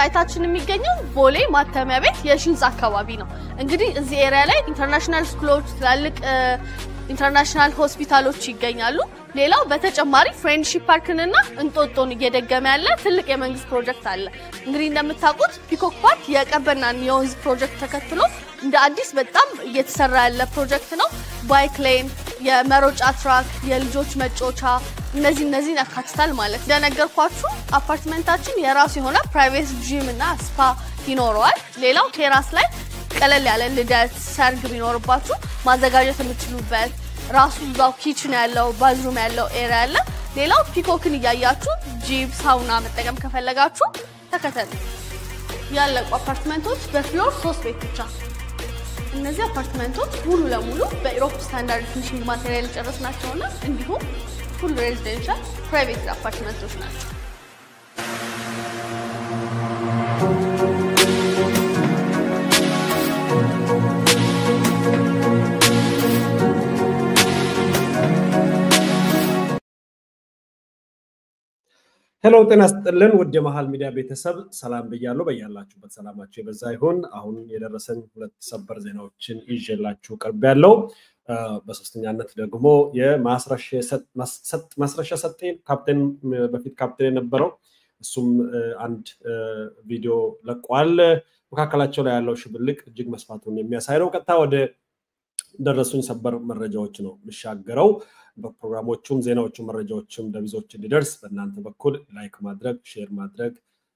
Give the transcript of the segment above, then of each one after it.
ሳይታችን የሚገኘው ቦሌ ማተሚያ ቤት የሺንስ አካባቢ ነው እንግዲህ እዚህ ኤሪያ ላይ ኢንተርናሽናል ስኩሎች ትላልቅ ኢንተርናሽናል ሆስፒታሎች ይገኛሉ ሌላው በተጨማሪ ፍሬንድሺፕ ፓርክንና እንጦጦን እየደገመ ያለ ትልቅ የመንግስት ፕሮጀክት አለ እንግዲህ እንደምታውቁት ፒኮክ ፓርክ የቀበናን የወንዝ ፕሮጀክት ተከትሎ እንደ አዲስ በጣም እየተሰራ ያለ ፕሮጀክት ነው ባይክ ሌን የመሮጫ ትራክ የልጆች መጫወቻ እነዚህ ያካትታል ማለት እንደነገርኳችሁ አፓርትመንታችን የራሱ የሆነ ፕራይቬት ጂም እና ስፓ ይኖረዋል ሌላው ቴራስ ላይ ቀለል ያለ ልደት ሰርግ ቢኖርባችሁ ማዘጋጀት የምትችሉበት ራሱ ዛው ኪችን ያለው ባዝሩም ያለው ኤሪያ አለ ሌላው ፒኮክን ያያያችሁ ጂም ሳውና መጠቀም ከፈለጋችሁ ተከተሉ ያለቁ አፓርትመንቶች በፍሎር 3 ቤት ብቻ እነዚህ አፓርትመንቶች ሙሉ ለሙሉ በኢሮፕ ስታንዳርድ ፊኒሺንግ ማቴሪያል ጨረስናቸውና እንዲሁም full residential private apartments ናቸው ሄሎ ጤና ይስጥልን ውድ የመሃል ሚዲያ ቤተሰብ ሰላም ብያለሁ በእያላችሁበት ሰላማችሁ ይበዛ ይሁን አሁን የደረሰን ሁለት ሰበር ዜናዎችን ይዤላችሁ ቀርቤያለሁ በሶስተኛነት ደግሞ የማስረሻ ሰጤን ካፕቴን በፊት ካፕቴን የነበረው እሱም አንድ ቪዲዮ ለቋል መካከላቸው ላይ ያለው ሽብልቅ እጅግ መስፋቱን የሚያሳይ ነው ቀጥታ ወደ ደረሱኝ ሰበር መረጃዎች ነው ምሻገረው በፕሮግራሞቹም ዜናዎቹም መረጃዎችም ደብዞች እንዲደርስ በእናንተ በኩል ላይክ ማድረግ ሼር ማድረግ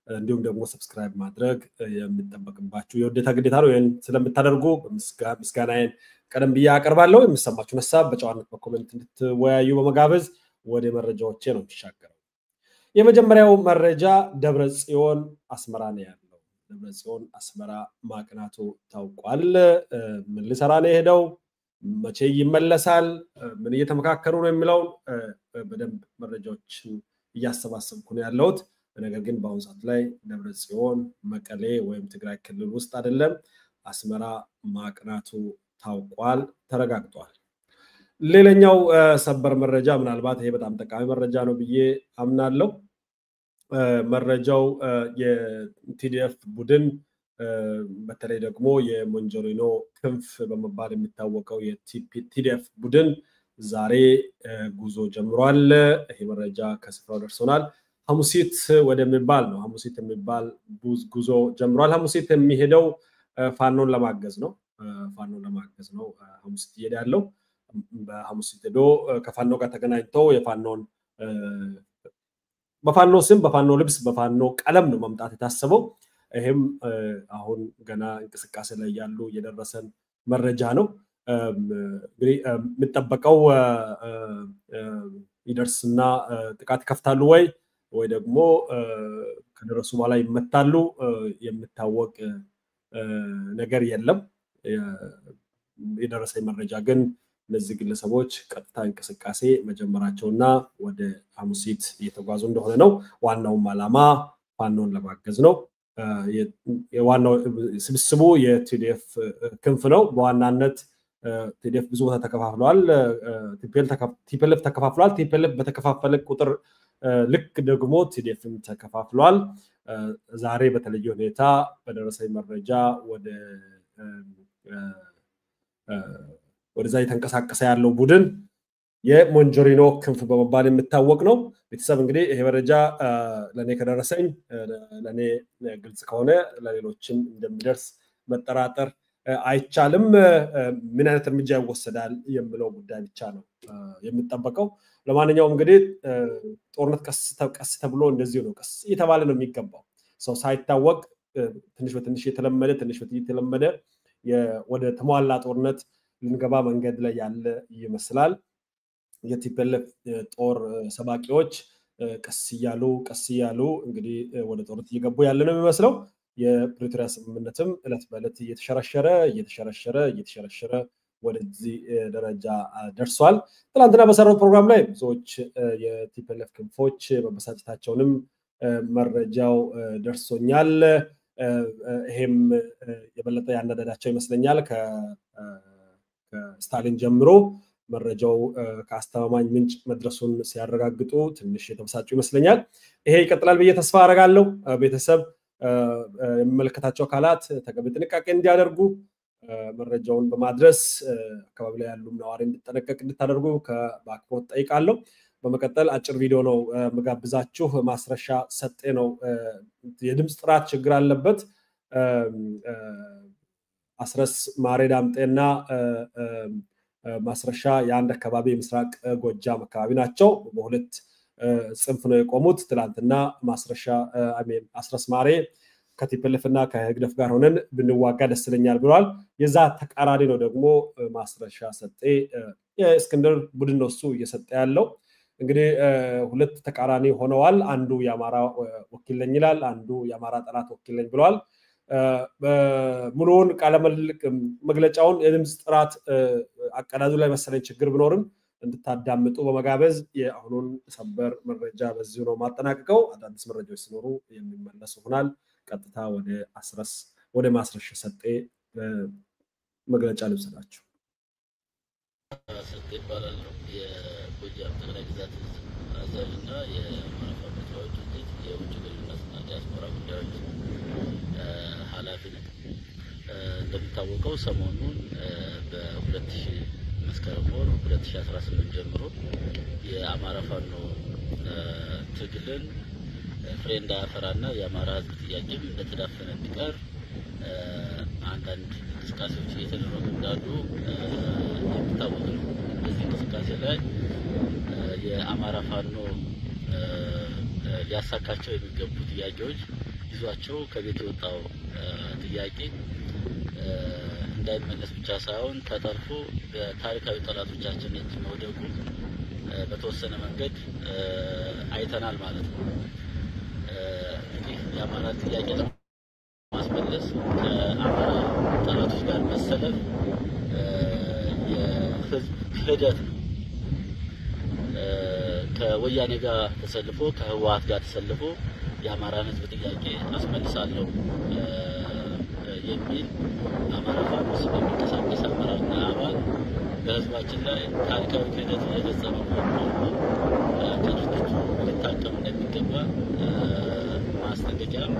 እንዲሁም ደግሞ ሰብስክራይብ ማድረግ የሚጠበቅባችሁ የውዴታ ግዴታ ነው ይሄን ስለምታደርጉ ምስጋናዬን ቀደም ብያ አቀርባለሁ የምሰማችሁ ሐሳብ በጨዋነት በኮሜንት እንድትወያዩ በመጋበዝ ወደ መረጃዎቼ ነው ምሻገረው የመጀመሪያው መረጃ ደብረጽዮን አስመራ ነው ያለው ደብረጽዮን አስመራ ማቅናቱ ታውቋል ምን ሊሰራ ነው ሄደው መቼ ይመለሳል ምን እየተመካከሩ ነው የሚለው በደንብ መረጃዎችን እያሰባሰብኩ ነው ያለሁት ነገር ግን በአሁን ሰዓት ላይ ደብረጽዮን መቀሌ ወይም ትግራይ ክልል ውስጥ አይደለም አስመራ ማቅናቱ ታውቋል ተረጋግጧል ሌላኛው ሰበር መረጃ ምናልባት ይሄ በጣም ጠቃሚ መረጃ ነው ብዬ አምናለሁ መረጃው የቲዲኤፍ ቡድን በተለይ ደግሞ የሞንጆሪኖ ክንፍ በመባል የሚታወቀው የቲዲኤፍ ቡድን ዛሬ ጉዞ ጀምሯል ይሄ መረጃ ከስፍራው ደርሶናል ሐሙሲት ወደሚባል ነው ሐሙሲት የሚባል ጉዞ ጀምሯል ሐሙሲት የሚሄደው ፋኖን ለማገዝ ነው ሐሙሲት ይሄዳለው በሐሙሲት ሄዶ ከፋኖ ጋር ተገናኝተው የፋኖን በፋኖ ስም በፋኖ ልብስ በፋኖ ቀለም ነው መምጣት የታሰበው ይሄም አሁን ገና እንቅስቃሴ ላይ ያሉ የደረሰን መረጃ ነው እንግዲህ ምትጠበቀው ይደርስና ጥቃት ከፍታሉ ወይ ደግሞ ከደረሱ በኋላ ይመታሉ የሚታወቅ ነገር የለም የደረሰኝ መረጃ ግን ለዚህ ግለሰቦች ቀጥታ እንቅስቃሴ መጀመራቸውና ወደ ሐሙሲት እየተጓዙ እንደሆነ ነው ዋናው ዓላማ ፋኖን ለማገዝ ነው የዋናው ስብስቡ የቲዲኤፍ ክንፍ ነው በዋናነት ቲዲኤፍ ብዙ ቦታ ተከፋፍሏል ቲፒኤልኤፍ ተከፋፍሏል ቲፒኤልኤፍ በተከፋፈለ ቁጥር ልክ ደግሞ ቲዲኤፍም ተከፋፍሏል ዛሬ በተለየ ሁኔታ በደረሰኝ መረጃ ወደዛ የተንቀሳቀሰ ያለው ቡድን የሞንጆሪኖ ክንፍ በመባል የሚታወቅ ነው ቤተሰብ እንግዲህ ይሄ መረጃ ለኔ ከደረሰኝ ለኔ ግልጽ ከሆነ ለሌሎችም እንደሚደርስ መጠራጠር አይቻልም ምን አይነት እርምጃ ይወሰዳል የሚለው ጉዳይ ብቻ ነው የሚጠበቀው ለማንኛውም እንግዲህ ጦርነት ቀስ ተብሎ እንደዚህ ነው ቀስ እየተባለ ነው የሚገባው ሰው ሳይታወቅ ትንሽ በትንሽ የተለመደ ወደ ተሟላ ጦርነት ልንገባ መንገድ ላይ ያለ ይመስላል የቲፒኤልኤፍ ጦር ሰባቂዎች ቀስ ይያሉ እንግዲህ ወደ ጦርነት እየገቡ ያለ ነው የሚመስለው የፕሪቶሪያ ስምምነትም እለት በእለት እየተሸረሸረ ወደዚህ ደረጃ ደርሷል ትላንትና በሰራው ፕሮግራም ላይ ብዙዎች የቲፒኤልኤፍ ክንፎች በመሳጭታቸውንም መረጃው ደርሶኛል ይሄም የበለጠ ያነዳዳቸው ይመስለኛል ከስታሊን ጀምሮ መረጃው ከአስተማማኝ ምንጭ መድረሱን ሲያረጋግጡ ትንሽ የተበሳጩ ይመስለኛል ይሄ ይቀጥላል በየ ተስፋ አረጋለሁ ቤተሰብ የሚመለከታቸው አካላት ተገቢ ጥንቃቄ እንዲያደርጉ መረጃውን በማድረስ አካባቢ ላይ ያሉ ነዋሪ እንዲጠነቀቅ እንድታደርጉ በአክብሮት ጠይቃለሁ። በመቀጠል አጭር ቪዲዮ ነው መጋብዛችሁ። ማስረሻ ሰጤ ነው። የድምፅ ጥራት ችግር አለበት። አስረስ ማሬ ዳምጤና ማስረሻ የአንድ አካባቢ የምስራቅ ጎጃም አካባቢ ናቸው። በሁለት ጽንፍ ነው የቆሙት። ትላንትና ማስረሻ አስረስ ማሬ ከቲፒኤልኤፍ እና ከህግደፍ ጋር ሆነን ብንዋጋ ደስ ይለኛል ብሏል። የዛ ተቃራኒ ነው ደግሞ ማስረሻ ሰጤ። የእስክንድር ቡድን ነው እሱ እየሰጠ ያለው። እንግዲህ ሁለት ተቃራኒ ሆነዋል። አንዱ የአማራ ወኪል ነኝ ይላል፣ አንዱ የአማራ ጠላት ወኪል ነኝ ብሏል። ሙሉውን ቃለ መግለጫውን የድምፅ ጥራት አቀዳዱ ላይ መሰለኝ ችግር ቢኖርም እንድታዳምጡ በመጋበዝ የአሁኑን ሰበር መረጃ በዚሁ ነው ማጠናቀቀው። አዳዲስ መረጃዎች ሲኖሩ የሚመለሱ ይሆናል። ቀጥታ ወደ ማስረሻ ሰጤ መግለጫ ልብሰላችሁ። ሰጤ ይባላል። የጎጃም ጠቅላይ ግዛት አዛዥና የአማራ ፋኖ ተወካዮች ድርጅት የውጭ ግንኙነትና ዲያስፖራ ጉዳዮች ኃላፊ ነኝ። እንደሚታወቀው ሰሞኑን በ2000 መስከረም ወር 2018 ጀምሮ የአማራ ፋኖ ትግልን ፍሬ እንዳያፈራና የአማራ ህዝብ ጥያቄም እንደተዳፈነ እንዲቀር አንዳንድ እንቅስቃሴዎች እየተደረጉ እንዳሉ የሚታወቅ ነው። በዚህ እንቅስቃሴ ላይ የአማራ ፋኖ ሊያሳካቸው የሚገቡ ጥያቄዎች ይዟቸው ከቤት የወጣው ጥያቄ እንዳይመለስ ብቻ ሳይሆን ተጠልፎ በታሪካዊ ጠላቶቻችን እጅ መውደቁ በተወሰነ መንገድ አይተናል ማለት ነው። እንግዲህ የአማራ ጥያቄ ለማስመለስ ከአማራ ጠላቶች ጋር መሰለፍ የህዝብ ክህደት ነው። ከወያኔ ጋር ተሰልፎ ከህወሓት ጋር ተሰልፎ የአማራን ህዝብ ጥያቄ አስመልሳለሁ የሚል አማራ ፋኖ ስም የሚንቀሳቀስ አመራርና አባል በህዝባችን ላይ ታሪካዊ ክህደት እየፈጸመ መሆኑን ከድርጅቱ ሊታቀም እንደሚገባ ማስጠንቀቂያም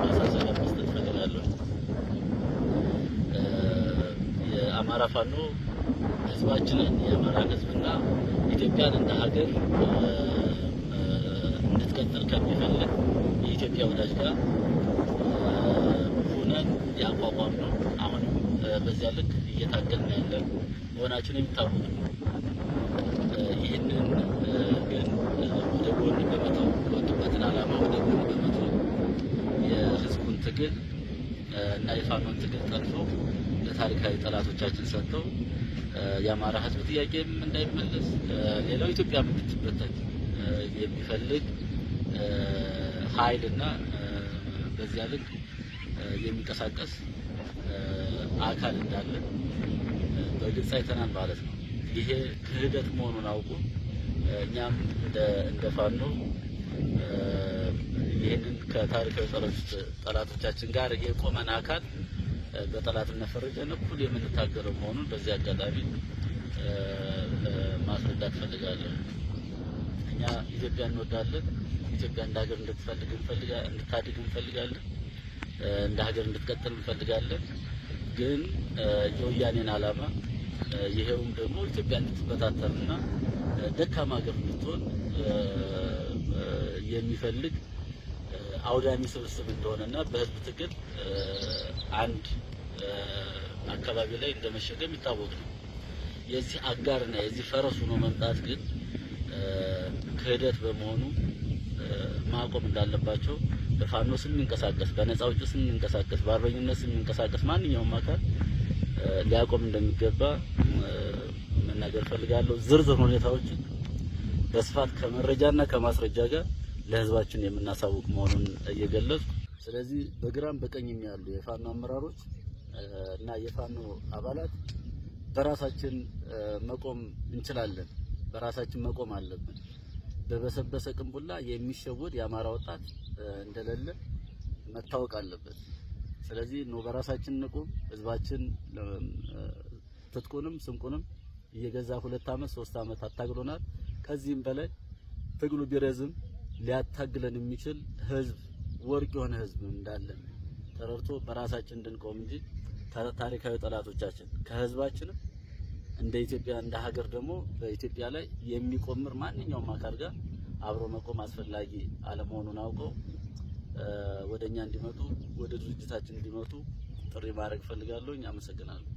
ማሳሰቢያ መስጠት እፈልጋለሁ። የአማራ ፋኖ ህዝባችንን የአማራን ህዝብና ኢትዮጵያን እንደ ሀገር እንድትቀጥል ከሚፈልግ የኢትዮጵያ ወዳጅ ጋር ሆነን ያቋቋም ነው። አሁንም በዚያ ልክ እየታገልን ያለን መሆናችን የሚታወቅ ነው። ይህንን ግን ወደ ጎን በመተው የወጡበትን ዓላማ ወደ ጎን በመተው የህዝቡን ትግል እና የፋኖን ትግል ጠልፈው ለታሪካዊ ጠላቶቻችን ሰጥተው የአማራ ህዝብ ጥያቄም እንዳይመለስ ሌላው ኢትዮጵያ እንድትበተን የሚፈልግ ኃይልና በዚያ ልክ የሚንቀሳቀስ አካል እንዳለ በግልጽ አይተናል ማለት ነው። ይሄ ክህደት መሆኑን አውቁ እኛም እንደ ፋኖ ይህንን ከታሪካዊ ጠላቶቻችን ጋር የቆመን አካል በጠላትነት ፈርጀን እኩል የምንታገለው መሆኑን በዚህ አጋጣሚ ማስረዳት ፈልጋለሁ። እኛ ኢትዮጵያ እንወዳለን። ኢትዮጵያ እንደ ሀገር እንድታድግ እንፈልጋለን። እንደ ሀገር እንድትቀጥል እንፈልጋለን። ግን የወያኔን ዓላማ ይሄውም ደግሞ ኢትዮጵያ እንድትበታተንና ደካማ ሀገር እንድትሆን የሚፈልግ አውዳሚ ስብስብ እንደሆነና በህዝብ ትግል አንድ አካባቢ ላይ እንደመሸገም ይታወቅ ነው። የዚህ አጋርና የዚህ ፈረሱ ነው መምጣት ግን ክህደት በመሆኑ ማቆም እንዳለባቸው በፋኖ ስም የሚንቀሳቀስ በነፃ አውጪ ስም የሚንቀሳቀስ በአርበኝነት ስም የሚንቀሳቀስ ማንኛውም አካል ሊያቆም እንደሚገባ መናገር ፈልጋለሁ። ዝርዝር ሁኔታዎችን በስፋት ከመረጃና ከማስረጃ ጋር ለህዝባችን የምናሳውቅ መሆኑን እየገለጽኩ ስለዚህ በግራም በቀኝም ያሉ የፋኖ አመራሮች እና የፋኖ አባላት በራሳችን መቆም እንችላለን። በራሳችን መቆም አለብን። በበሰበሰ ቅንቡላ የሚሸወድ የአማራ ወጣት እንደሌለ መታወቅ አለበት። ስለዚህ ነው በራሳችን ንቁም። ህዝባችን ትጥቁንም ስንቁንም እየገዛ 2 አመት 3 አመት አታግሎናል። ከዚህም በላይ ትግሉ ቢረዝም ሊያታግለን የሚችል ህዝብ ወርቅ የሆነ ህዝብ እንዳለን ተረድቶ በራሳችን እንድንቆም እንጂ ታሪካዊ ጠላቶቻችን ከህዝባችን እንደ ኢትዮጵያ እንደ ሀገር ደግሞ በኢትዮጵያ ላይ የሚቆምር ማንኛውም አካል ጋር አብሮ መቆም አስፈላጊ አለመሆኑን አውቀው ወደኛ እንዲመጡ ወደ ድርጅታችን እንዲመጡ ጥሪ ማድረግ ፈልጋለሁ። አመሰግናለሁ።